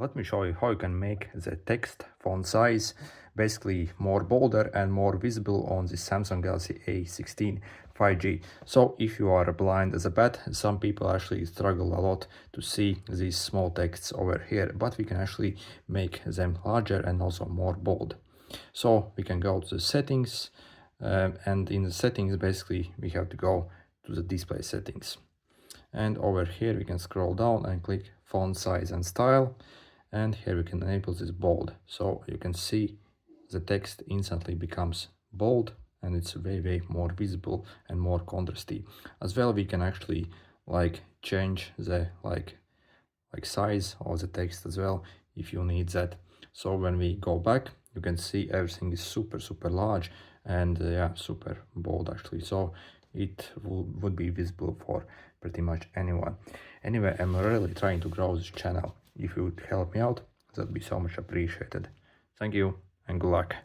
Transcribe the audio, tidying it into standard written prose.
Let me show you how you can make the text font size basically more bolder and more visible on the Samsung Galaxy A16 5G. So if you are blind as a bat, some people actually struggle a lot to see these small texts over here, but we can actually make them larger and also more bold. So we can go to the settings, and in the settings basically we have to go to the display settings. And over here we can scroll down and click font size and style, and here we can enable this bold, so you can see the text instantly becomes bold and it's way more visible and more contrasty. As well, we can actually change the size of the text as well if you need that. So when we go back, you can see everything is super large and yeah, super bold actually, so it would be visible for pretty much anyone. Anyway, I'm really trying to grow this channel. If you would help me out, that'd be so much appreciated. Thank you and good luck.